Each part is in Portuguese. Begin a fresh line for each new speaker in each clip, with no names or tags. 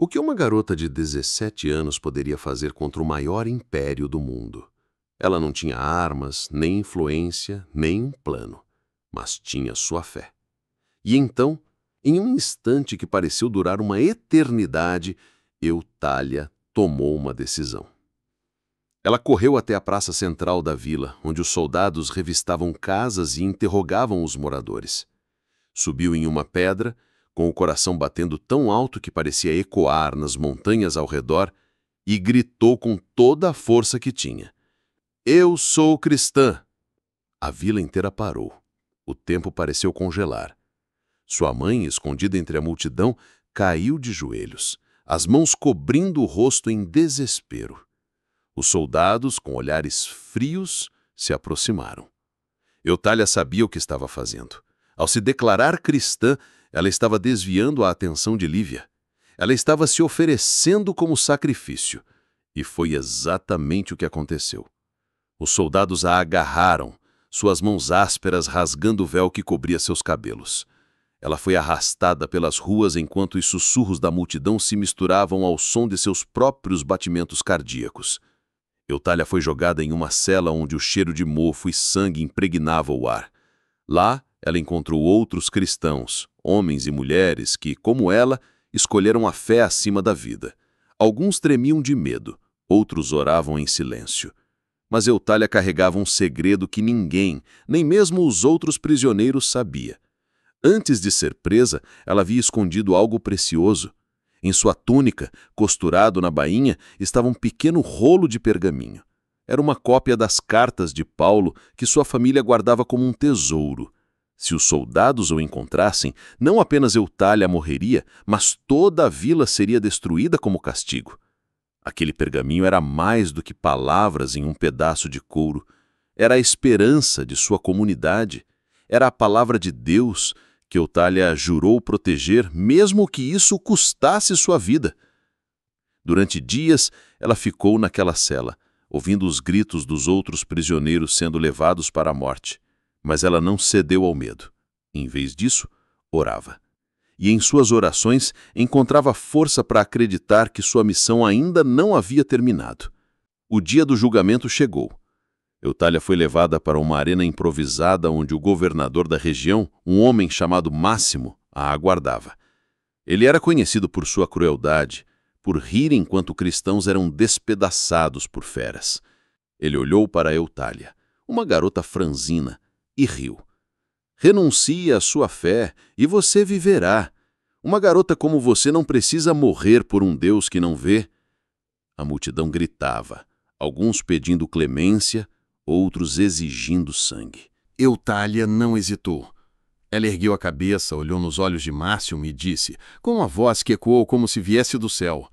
O que uma garota de 17 anos poderia fazer contra o maior império do mundo? Ela não tinha armas, nem influência, nem um plano, mas tinha sua fé. E então, em um instante que pareceu durar uma eternidade, Eutália tomou uma decisão. Ela correu até a praça central da vila, onde os soldados revistavam casas e interrogavam os moradores. Subiu em uma pedra, com o coração batendo tão alto que parecia ecoar nas montanhas ao redor, e gritou com toda a força que tinha: "Eu sou cristã!" A vila inteira parou. O tempo pareceu congelar. Sua mãe, escondida entre a multidão, caiu de joelhos, as mãos cobrindo o rosto em desespero. Os soldados, com olhares frios, se aproximaram. Eutália sabia o que estava fazendo. Ao se declarar cristã, ela estava desviando a atenção de Lívia. Ela estava se oferecendo como sacrifício. E foi exatamente o que aconteceu. Os soldados a agarraram, suas mãos ásperas rasgando o véu que cobria seus cabelos. Ela foi arrastada pelas ruas enquanto os sussurros da multidão se misturavam ao som de seus próprios batimentos cardíacos. Eutália foi jogada em uma cela onde o cheiro de mofo e sangue impregnava o ar. Lá, ela encontrou outros cristãos, homens e mulheres que, como ela, escolheram a fé acima da vida. Alguns tremiam de medo, outros oravam em silêncio. Mas Eutália carregava um segredo que ninguém, nem mesmo os outros prisioneiros, sabia. Antes de ser presa, ela havia escondido algo precioso. Em sua túnica, costurado na bainha, estava um pequeno rolo de pergaminho. Era uma cópia das cartas de Paulo que sua família guardava como um tesouro. Se os soldados o encontrassem, não apenas Eutália morreria, mas toda a vila seria destruída como castigo. Aquele pergaminho era mais do que palavras em um pedaço de couro. Era a esperança de sua comunidade. Era a palavra de Deus que Eutália jurou proteger, mesmo que isso custasse sua vida. Durante dias, ela ficou naquela cela, ouvindo os gritos dos outros prisioneiros sendo levados para a morte. Mas ela não cedeu ao medo. Em vez disso, orava. E em suas orações encontrava força para acreditar que sua missão ainda não havia terminado. O dia do julgamento chegou. Eutália foi levada para uma arena improvisada onde o governador da região, um homem chamado Máximo, a aguardava. Ele era conhecido por sua crueldade, por rir enquanto cristãos eram despedaçados por feras. Ele olhou para Eutália, uma garota franzina, e riu. "Renuncie à sua fé e você viverá. Uma garota como você não precisa morrer por um Deus que não vê." A multidão gritava, alguns pedindo clemência, outros exigindo sangue. Eutália não hesitou. Ela ergueu a cabeça, olhou nos olhos de Máximo e disse, com uma voz que ecoou como se viesse do céu: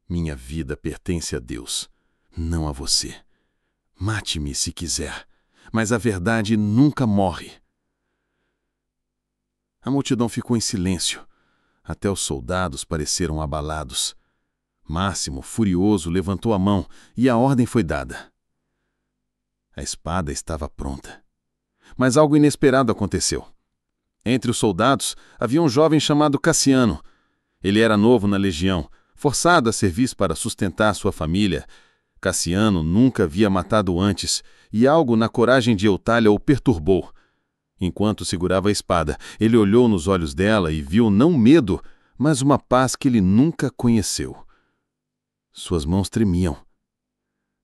"Minha vida pertence a Deus, não a você. Mate-me se quiser, mas a verdade nunca morre." A multidão ficou em silêncio. Até os soldados pareceram abalados. Máximo, furioso, levantou a mão e a ordem foi dada. A espada estava pronta. Mas algo inesperado aconteceu. Entre os soldados havia um jovem chamado Cassiano. Ele era novo na legião, forçado a servir para sustentar sua família. Cassiano nunca havia matado antes, e algo na coragem de Eutália o perturbou. Enquanto segurava a espada, ele olhou nos olhos dela e viu não medo, mas uma paz que ele nunca conheceu. Suas mãos tremiam.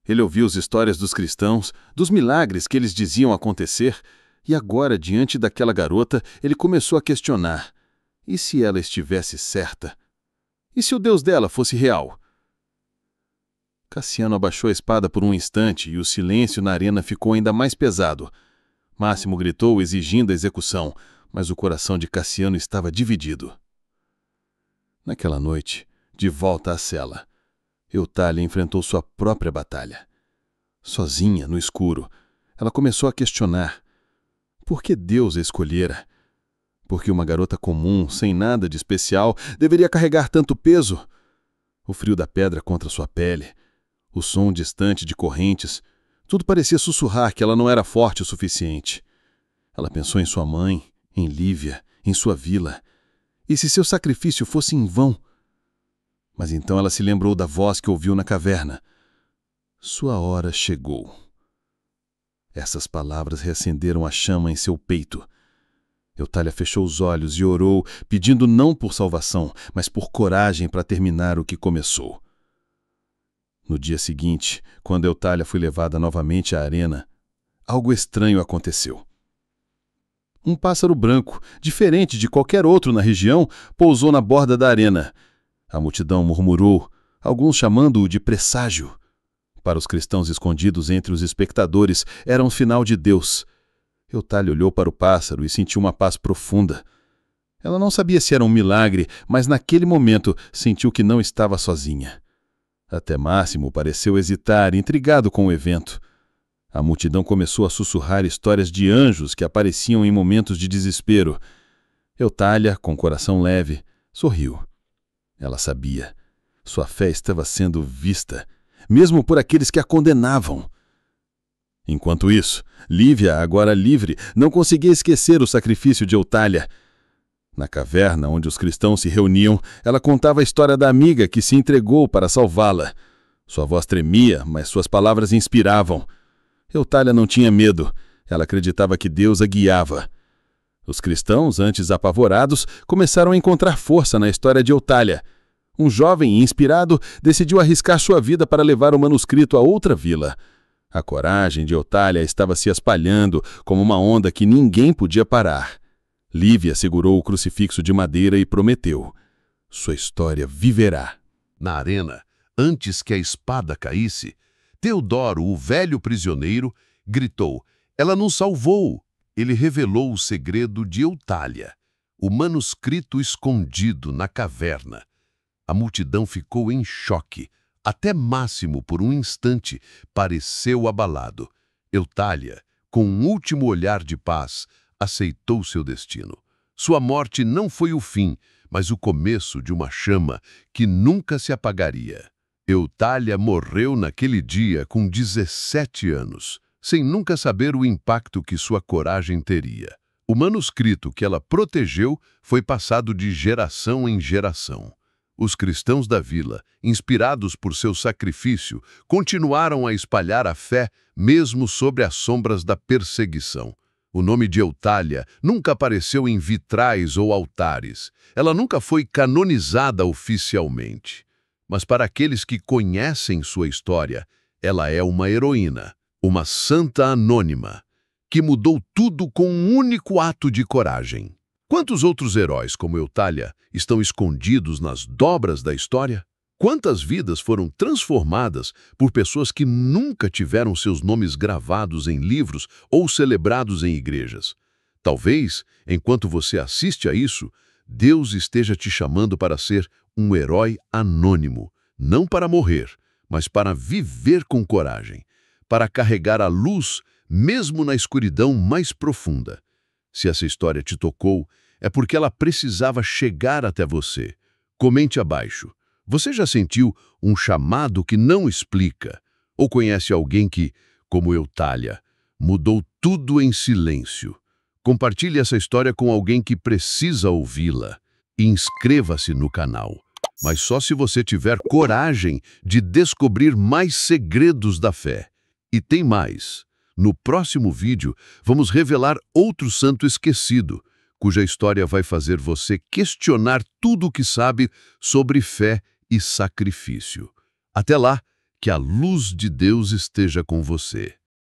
Ele ouviu as histórias dos cristãos, dos milagres que eles diziam acontecer, e agora, diante daquela garota, ele começou a questionar. E se ela estivesse certa? E se o Deus dela fosse real? Cassiano abaixou a espada por um instante e o silêncio na arena ficou ainda mais pesado. Máximo gritou exigindo a execução, mas o coração de Cassiano estava dividido. Naquela noite, de volta à cela, Eutália enfrentou sua própria batalha. Sozinha, no escuro, ela começou a questionar. Por que Deus a escolhera? Por que uma garota comum, sem nada de especial, deveria carregar tanto peso? O frio da pedra contra sua pele, o som distante de correntes, tudo parecia sussurrar que ela não era forte o suficiente. Ela pensou em sua mãe, em Lívia, em sua vila. E se seu sacrifício fosse em vão?
Mas então ela se lembrou da voz que ouviu na caverna. Sua hora chegou. Essas palavras reacenderam a chama em seu peito. Eutália fechou os olhos e orou, pedindo não por salvação, mas por coragem para terminar o que começou. No dia seguinte, quando Eutália foi levada novamente à arena, algo estranho aconteceu. Um pássaro branco, diferente de qualquer outro na região, pousou na borda da arena. A multidão murmurou, alguns chamando-o de presságio. Para os cristãos escondidos entre os espectadores, era um sinal de Deus. Eutália olhou para o pássaro e sentiu uma paz profunda. Ela não sabia se era um milagre, mas naquele momento sentiu que não estava sozinha. Até Máximo pareceu hesitar, intrigado com o evento. A multidão começou a sussurrar histórias de anjos que apareciam em momentos de desespero. Eutália, com o coração leve, sorriu. Ela sabia. Sua fé estava sendo vista, mesmo por aqueles que a condenavam. Enquanto isso, Lívia, agora livre, não conseguia esquecer o sacrifício de Eutália. Na caverna onde os cristãos se reuniam, ela contava a história da amiga que se entregou para salvá-la. Sua voz tremia, mas suas palavras inspiravam. Eutália não tinha medo. Ela acreditava que Deus a guiava. Os cristãos, antes apavorados, começaram a encontrar força na história de Eutália. Um jovem inspirado decidiu arriscar sua vida para levar o manuscrito a outra vila. A coragem de Eutália estava se espalhando como uma onda que ninguém podia parar. Lívia segurou o crucifixo de madeira e prometeu: sua história viverá.
Na arena, antes que a espada caísse, Teodoro, o velho prisioneiro, gritou: ela nos salvou! Ele revelou o segredo de Eutália, o manuscrito escondido na caverna. A multidão ficou em choque. Até Máximo, por um instante, pareceu abalado. Eutália, com um último olhar de paz, aceitou seu destino. Sua morte não foi o fim, mas o começo de uma chama que nunca se apagaria. Eutália morreu naquele dia com 17 anos, sem nunca saber o impacto que sua coragem teria. O manuscrito que ela protegeu foi passado de geração em geração. Os cristãos da vila, inspirados por seu sacrifício, continuaram a espalhar a fé mesmo sobre as sombras da perseguição. O nome de Eutália nunca apareceu em vitrais ou altares. Ela nunca foi canonizada oficialmente. Mas para aqueles que conhecem sua história, ela é uma heroína, uma santa anônima, que mudou tudo com um único ato de coragem. Quantos outros heróis como Eutália estão escondidos nas dobras da história? Quantas vidas foram transformadas por pessoas que nunca tiveram seus nomes gravados em livros ou celebrados em igrejas? Talvez, enquanto você assiste a isso, Deus esteja te chamando para ser um herói anônimo, não para morrer, mas para viver com coragem, para carregar a luz mesmo na escuridão mais profunda. Se essa história te tocou, é porque ela precisava chegar até você. Comente abaixo. Você já sentiu um chamado que não explica? Ou conhece alguém que, como Eutália, mudou tudo em silêncio? Compartilhe essa história com alguém que precisa ouvi-la. E inscreva-se no canal. Mas só se você tiver coragem de descobrir mais segredos da fé. E tem mais. No próximo vídeo, vamos revelar outro santo esquecido, cuja história vai fazer você questionar tudo o que sabe sobre fé e sacrifício. Até lá, que a luz de Deus esteja com você.